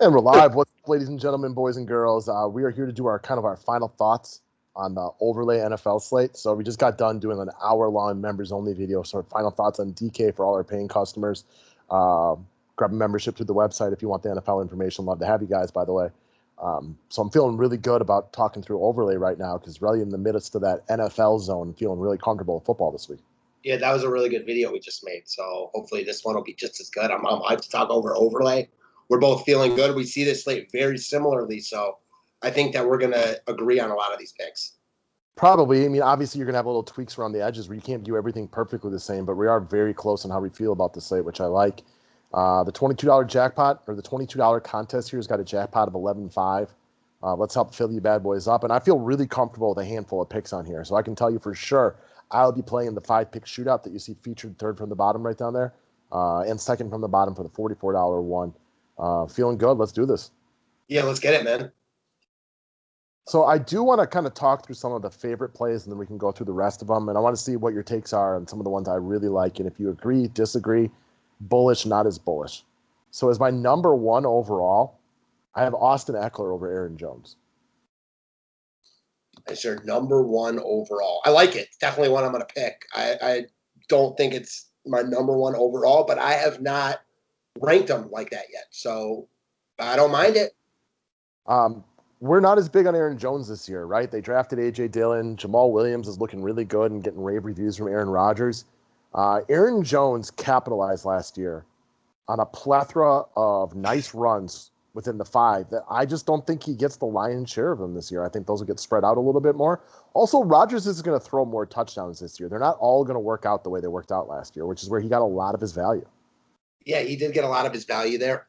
And we're live. What's up, ladies and gentlemen, boys and girls? We are here to do our final thoughts on the overlay NFL slate. So we just got done doing an hour-long members-only video. So our final thoughts on DK for all our paying customers. Grab a membership through the website if you want the NFL information. Love to have you guys, by the way. So I'm feeling really good about talking through overlay right now because really in the midst of that NFL zone, feeling really comfortable with football this week. Yeah, that was a really good video we just made. So hopefully this one will be just as good. I'm hyped to talk over overlay. We're both feeling good. We see this slate very similarly. So I think that we're going to agree on a lot of these picks. Probably. I mean, obviously, you're going to have little tweaks around the edges where you can't do everything perfectly the same, but we are very close on how we feel about the slate, which I like. The $22 jackpot or the $22 contest here has got a jackpot of 11.5. Let's help fill you bad boys up. And I feel really comfortable with a handful of picks on here. So I can tell you for sure I'll be playing the 5-pick shootout that you see featured third from the bottom right down there and second from the bottom for the $44 one. Feeling good. Let's do this. Yeah, let's get it, man. So I do want to kind of talk through some of the favorite plays, and then we can go through the rest of them. And I want to see what your takes are on some of the ones I really like. And if you agree, disagree, bullish, not as bullish. So as my number one overall, I have Austin Eckler over Aaron Jones. It's your number one overall. I like it. It's definitely one I'm going to pick. I don't think it's my number one overall, but I have not ranked them like that yet. So I don't mind it. We're not as big on Aaron Jones this year, right? They drafted A.J. Dillon. Jamal Williams is looking really good and getting rave reviews from Aaron Rodgers. Aaron Jones capitalized last year on a plethora of nice runs within the 5 that I just don't think he gets the lion's share of them this year. I think those will get spread out a little bit more. Also, Rodgers is going to throw more touchdowns this year. They're not all going to work out the way they worked out last year, which is where he got a lot of his value. Yeah, he did get a lot of his value there.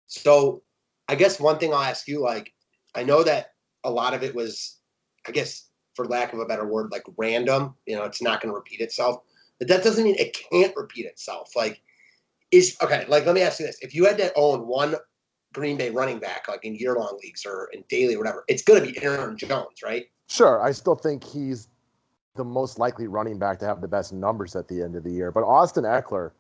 So I guess one thing I'll ask you, like, I know that a lot of it was, I guess, for lack of a better word, like random. You know, it's not going to repeat itself. But that doesn't mean it can't repeat itself. Like, let me ask you this. If you had to own one Green Bay running back, like in year-long leagues or in daily or whatever, it's going to be Aaron Jones, right? Sure. I still think he's the most likely running back to have the best numbers at the end of the year. But Austin Eckler,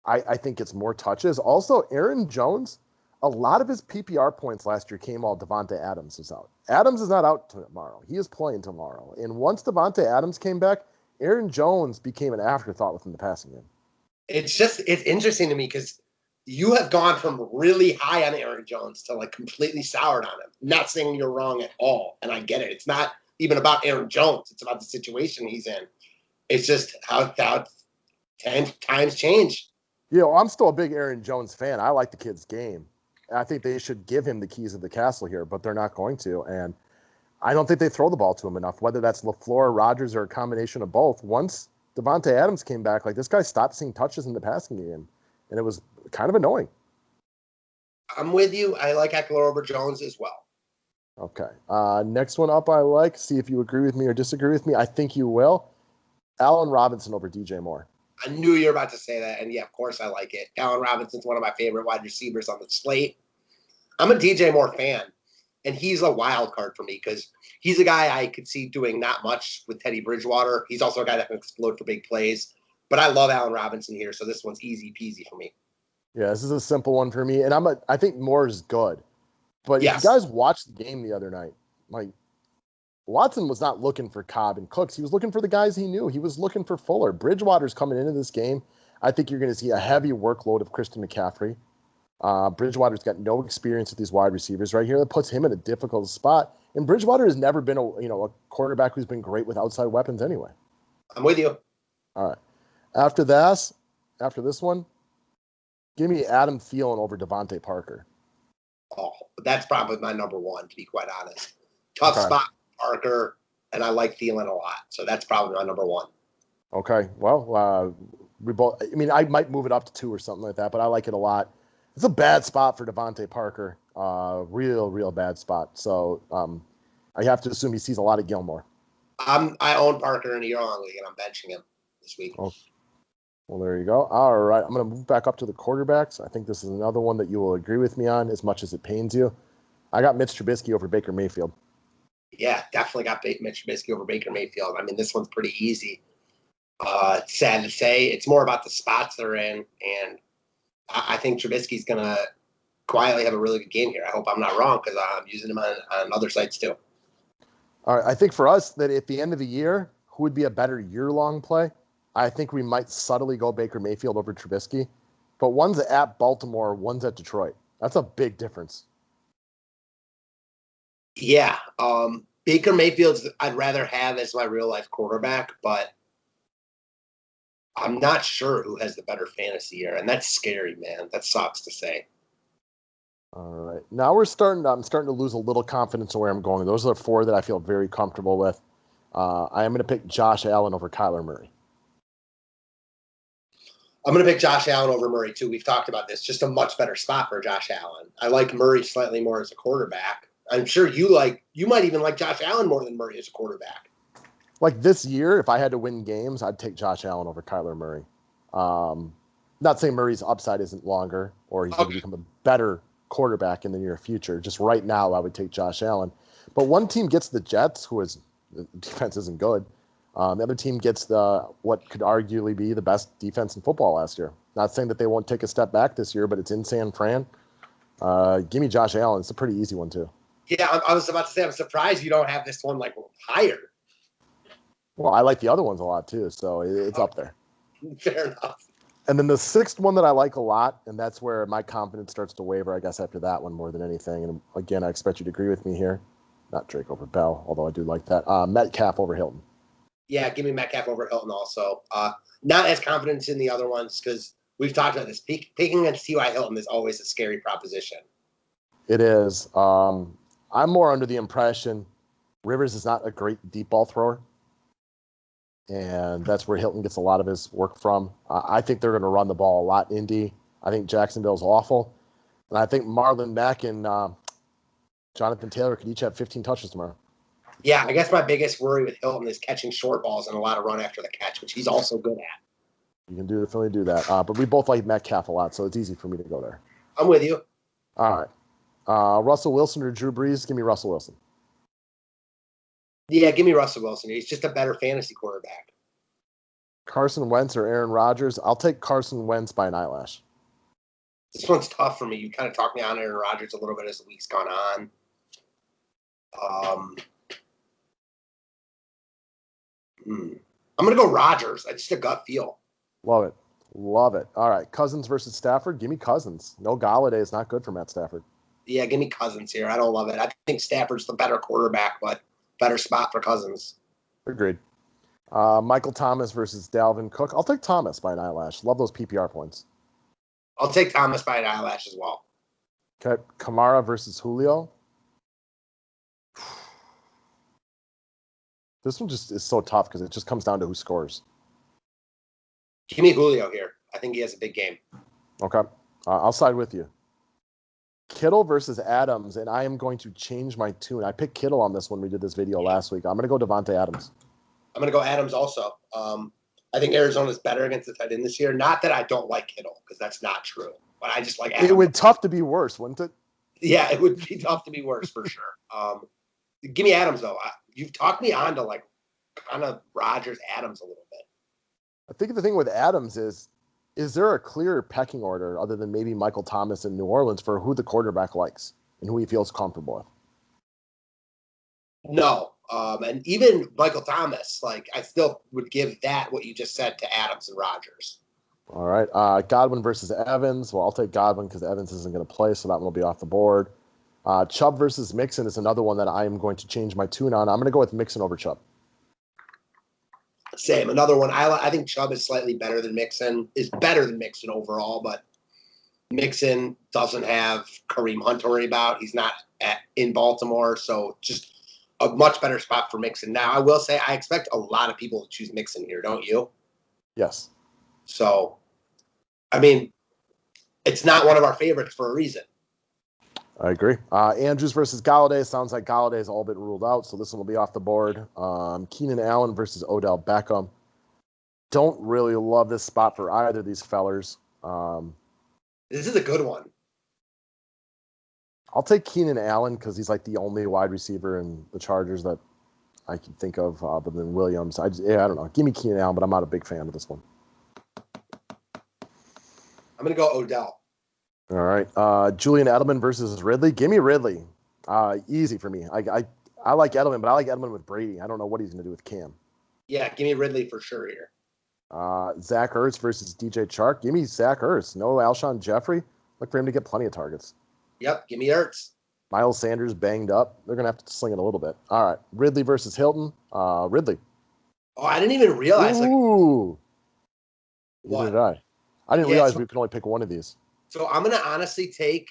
I think gets more touches. Also, Aaron Jones, a lot of his PPR points last year came while Devontae Adams was out. Adams is not out tomorrow. He is playing tomorrow. And once Devontae Adams came back, Aaron Jones became an afterthought within the passing game. It's interesting to me because you have gone from really high on Aaron Jones to like completely soured on him. Not saying you're wrong at all. And I get it. It's not even about Aaron Jones. It's about the situation he's in. It's just how times change. You know, I'm still a big Aaron Jones fan. I like the kid's game. I think they should give him the keys of the castle here, but they're not going to. And I don't think they throw the ball to him enough, whether that's LaFleur, Rodgers, or a combination of both. Once Devontae Adams came back, like this guy stopped seeing touches in the passing game, and it was kind of annoying. I'm with you. I like Eckler over Jones as well. Okay. Next one up I like. See if you agree with me or disagree with me. I think you will. Allen Robinson over DJ Moore. I knew you were about to say that, and yeah, of course I like it. Allen Robinson's one of my favorite wide receivers on the slate. I'm a DJ Moore fan, and he's a wild card for me because he's a guy I could see doing not much with Teddy Bridgewater. He's also a guy that can explode for big plays. But I love Allen Robinson here, so this one's easy peasy for me. Yeah, this is a simple one for me, and I think Moore is good. But yes. If you guys watched the game the other night, like Watson was not looking for Cobb and Cooks. He was looking for the guys he knew. He was looking for Fuller. Bridgewater's coming into this game. I think you're going to see a heavy workload of Christian McCaffrey. Bridgewater's got no experience with these wide receivers right here. That puts him in a difficult spot. And Bridgewater has never been a quarterback who's been great with outside weapons anyway. I'm with you. All right. After this one, give me Adam Thielen over Devontae Parker. Oh, that's probably my number one, to be quite honest. Tough spot, Parker, and I like Thielen a lot. So that's probably my number one. Okay. Well, we both. I mean, I might move it up to 2 or something like that, but I like it a lot. It's a bad spot for Devontae Parker. Real bad spot. So I have to assume he sees a lot of Gilmore. I own Parker in a year-long league, and I'm benching him this week. Oh. Well, there you go. All right. I'm going to move back up to the quarterbacks. I think this is another one that you will agree with me on as much as it pains you. I got Mitch Trubisky over Baker Mayfield. Yeah, definitely got Mitch Trubisky over Baker Mayfield. I mean, this one's pretty easy. It's sad to say. It's more about the spots they're in, and I think Trubisky's going to quietly have a really good game here. I hope I'm not wrong because I'm using him on other sites too. All right, I think for us that at the end of the year, who would be a better year-long play? I think we might subtly go Baker Mayfield over Trubisky, but one's at Baltimore, one's at Detroit. That's a big difference. Yeah, Baker Mayfield's I'd rather have as my real life quarterback, but I'm not sure who has the better fantasy year, and that's scary, man. That sucks to say. All right, now I'm starting to lose a little confidence in where I'm going. Those are the four that I feel very comfortable with. I am going to pick Josh Allen over Kyler Murray. I'm going to pick Josh Allen over Murray, too. We've talked about this. Just a much better spot for Josh Allen. I like Murray slightly more as a quarterback. I'm sure you might even like Josh Allen more than Murray as a quarterback. Like this year, if I had to win games, I'd take Josh Allen over Kyler Murray. Not saying Murray's upside isn't longer or he's going to become a better quarterback in the near future. Just right now, I would take Josh Allen. But one team gets the Jets, the defense isn't good. The other team gets what could arguably be the best defense in football last year. Not saying that they won't take a step back this year, but it's in San Fran. Give me Josh Allen. It's a pretty easy one, too. Yeah, I was about to say, I'm surprised you don't have this one higher. Well, I like the other ones a lot, too, so it's up there. Fair enough. And then the sixth one that I like a lot, and that's where my confidence starts to waver, I guess, after that one more than anything. And again, I expect you to agree with me here. Not Drake over Bell, although I do like that. Metcalf over Hilton. Yeah, give me Metcalf over Hilton also. Not as confident in the other ones because we've talked about this. Picking against T.Y. Hilton is always a scary proposition. It is. I'm more under the impression Rivers is not a great deep ball thrower. And that's where Hilton gets a lot of his work from. I think they're going to run the ball a lot, Indy. I think Jacksonville's awful. And I think Marlon Mack and Jonathan Taylor could each have 15 touches tomorrow. Yeah, I guess my biggest worry with Hilton is catching short balls and a lot of run after the catch, which he's also good at. You can definitely do that. But we both like Metcalf a lot, so it's easy for me to go there. I'm with you. All right. Russell Wilson or Drew Brees? Give me Russell Wilson. Yeah, give me Russell Wilson. He's just a better fantasy quarterback. Carson Wentz or Aaron Rodgers? I'll take Carson Wentz by an eyelash. This one's tough for me. You kind of talked me on Aaron Rodgers a little bit as the week's gone on. I'm going to go Rodgers. That's just a gut feel. Love it. All right. Cousins versus Stafford. Give me Cousins. No Galladay is not good for Matt Stafford. Yeah, give me Cousins here. I don't love it. I think Stafford's the better quarterback, but better spot for Cousins. Agreed. Michael Thomas versus Dalvin Cook. I'll take Thomas by an eyelash. Love those PPR points. I'll take Thomas by an eyelash as well. Okay. Kamara versus Julio. This one just is so tough because it just comes down to who scores. Give me Julio here. I think he has a big game. Okay. I'll side with you. Kittle versus Adams, and I am going to change my tune. I picked Kittle on this when we did this video last week. I'm going to go Devontae Adams. I'm going to go Adams also. I think Arizona's better against the tight end this year. Not that I don't like Kittle, because that's not true. But I just like Adams. It would be tough to be worse, wouldn't it? Yeah, it would be tough to be worse for sure. Give me Adams, though. You've talked me on to kind of Rodgers Adams a little bit. I think the thing with Adams is there a clear pecking order other than maybe Michael Thomas in New Orleans for who the quarterback likes and who he feels comfortable with? No. And even Michael Thomas, I still would give that what you just said to Adams and Rodgers. All right. Godwin versus Evans. Well, I'll take Godwin because Evans isn't going to play, so that one will be off the board. Chub versus Mixon is another one that I am going to change my tune on. I'm going to go with Mixon over Chub. Same. Another one. I think Chubb is slightly better than Mixon. Is better than Mixon overall, but Mixon doesn't have Kareem Hunt to worry about. He's not in Baltimore, so just a much better spot for Mixon. Now, I will say I expect a lot of people to choose Mixon here, don't you? Yes. So, I mean, it's not one of our favorites for a reason. I agree. Andrews versus Galladay. Sounds like Galladay's all been ruled out, so this one will be off the board. Keenan Allen versus Odell Beckham. Don't really love this spot for either of these fellers. This is a good one. I'll take Keenan Allen because he's the only wide receiver in the Chargers that I can think of other than Williams. I don't know. Give me Keenan Allen, but I'm not a big fan of this one. I'm going to go Odell. All right. Julian Edelman versus Ridley. Give me Ridley. Easy for me. I like Edelman, but I like Edelman with Brady. I don't know what he's going to do with Cam. Yeah, give me Ridley for sure here. Zach Ertz versus DJ Chark. Give me Zach Ertz. No Alshon Jeffrey. Look for him to get plenty of targets. Yep, give me Ertz. Miles Sanders banged up. They're going to have to sling it a little bit. All right. Ridley versus Hilton. Ridley. Oh, I didn't even realize. Ooh. Neither What? did I. I didn't Yeah, realize we could only pick one of these. So I'm going to honestly take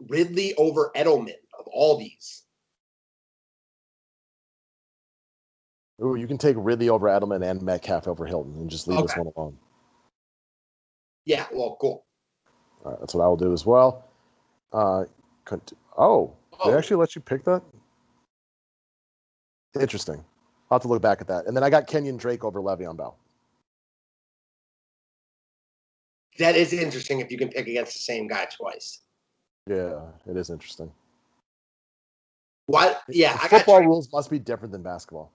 Ridley over Edelman of all these. Ooh, you can take Ridley over Edelman and Metcalf over Hilton and just leave this one alone. Yeah, well, cool. All right, that's what I will do as well. Did they actually let you pick that? Interesting. I'll have to look back at that. And then I got Kenyon Drake over Le'Veon Bell. That is interesting if you can pick against the same guy twice. Yeah, it is interesting. What? Yeah, football rules must be different than basketball.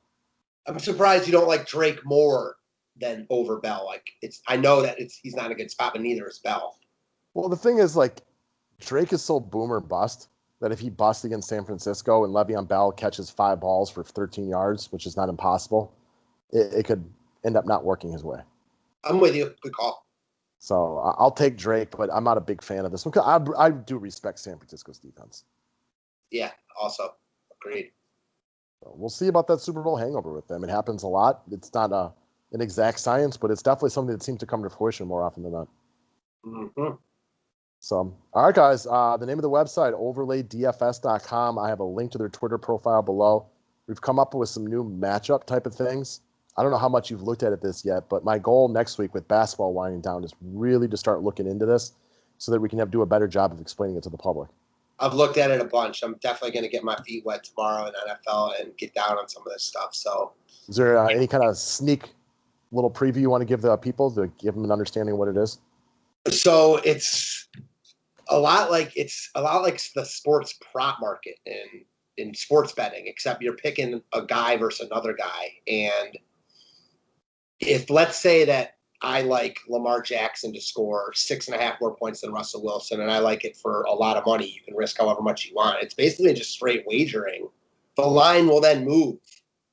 I'm surprised you don't like Drake more than over Bell. Like I know that he's not in a good spot, but neither is Bell. Well, the thing is, like, Drake is so boomer bust that if he busts against San Francisco and Le'Veon Bell catches 5 balls for 13 yards, which is not impossible, it could end up not working his way. I'm with you. Good call. So I'll take Drake, but I'm not a big fan of this one. I do respect San Francisco's defense. Yeah, also agreed. So we'll see about that Super Bowl hangover with them. It happens a lot. It's not an exact science, but it's definitely something that seems to come to fruition more often than not. Mm-hmm. So, all right, guys. The name of the website, overlaydfs.com. I have a link to their Twitter profile below. We've come up with some new matchup type of things. I don't know how much you've looked at this yet, but my goal next week with basketball winding down is really to start looking into this so that we can do a better job of explaining it to the public. I've looked at it a bunch. I'm definitely going to get my feet wet tomorrow in NFL and get down on some of this stuff. So, is there any kind of sneak little preview you want to give the people to give them an understanding of what it is? So it's a lot like the sports prop market in sports betting, except you're picking a guy versus another guy. And if let's say that I like Lamar Jackson to score 6.5 more points than Russell Wilson, and I like it for a lot of money, you can risk however much you want. It's basically just straight wagering. The line will then move.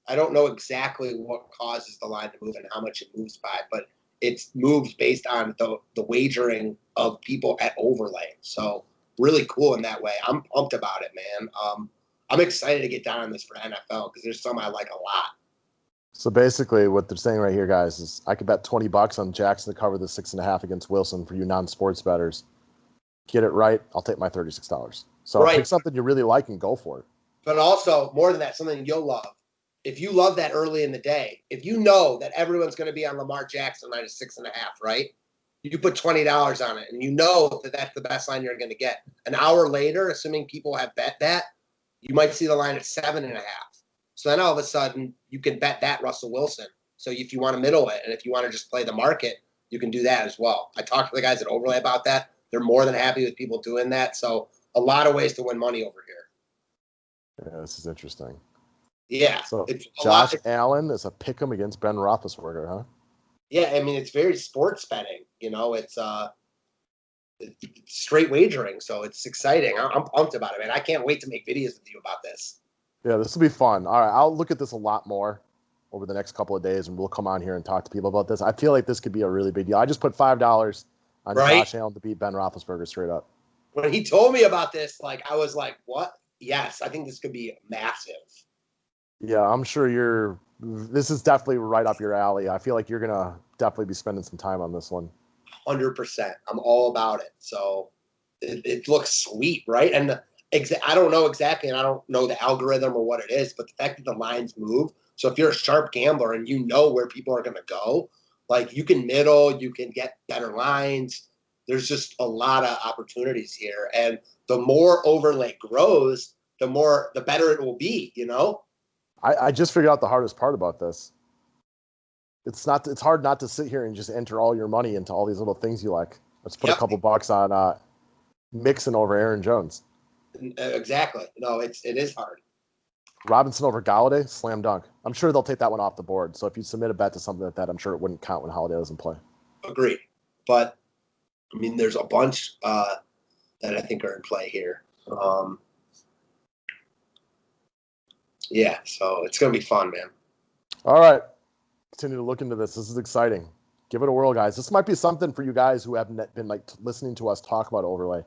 I don't know exactly what causes the line to move and how much it moves by, but it moves based on the wagering of people at overlay. So really cool in that way. I'm pumped about it, man. I'm excited to get down on this for NFL because there's some I like a lot. So basically what they're saying right here, guys, is I could bet $20 on Jackson to cover the 6.5 against Wilson for you non-sports bettors. Get it right, I'll take my $36. So pick something you really like and go for it. But also, more than that, something you'll love. If you love that early in the day, if you know that everyone's going to be on Lamar Jackson minus 6.5, right? You put $20 on it, and you know that that's the best line you're going to get. An hour later, assuming people have bet that, you might see the line at 7.5. So then all of a sudden, you can bet that Russell Wilson. So if you want to middle it, and if you want to just play the market, you can do that as well. I talked to the guys at Overlay about that. They're more than happy with people doing that. So a lot of ways to win money over here. Yeah, this is interesting. Yeah. So Josh Allen is a pick'em against Ben Roethlisberger, huh? Yeah, I mean, it's very sports betting. It's straight wagering, so it's exciting. I'm pumped about it, man. I can't wait to make videos with you about this. Yeah, this will be fun. All right, I'll look at this a lot more over the next couple of days, and we'll come on here and talk to people about this. I feel like this could be a really big deal. I just put $5 on Josh Allen to beat Ben Roethlisberger straight up. When he told me about this, I was like, what? Yes, I think this could be massive. Yeah, I'm sure this is definitely right up your alley. I feel like you're going to definitely be spending some time on this one. 100%. I'm all about it. So it looks sweet, right? And I don't know exactly, and I don't know the algorithm or what it is, but the fact that the lines move. So if you're a sharp gambler and you know where people are going to go, you can middle, you can get better lines. There's just a lot of opportunities here. And the more overlay grows, the better it will be, I just figured out the hardest part about this. It's hard not to sit here and just enter all your money into all these little things you like. Let's put a couple bucks on Mixon over Aaron Jones. Exactly. No, it is hard. Robinson over Galladay, slam dunk. I'm sure they'll take that one off the board. So if you submit a bet to something like that, I'm sure it wouldn't count when Holiday doesn't play. Agreed. But I mean, there's a bunch that I think are in play here. Yeah, so it's going to be fun, man. All right. Continue to look into this. This is exciting. Give it a whirl, guys. This might be something for you guys who haven't been like listening to us talk about overlay,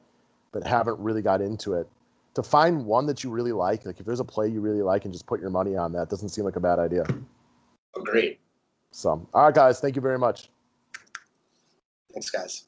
but haven't really got into it. To find one that you really like if there's a play you really like and just put your money on that, doesn't seem like a bad idea. Agreed. So, all right, guys. Thank you very much. Thanks, guys.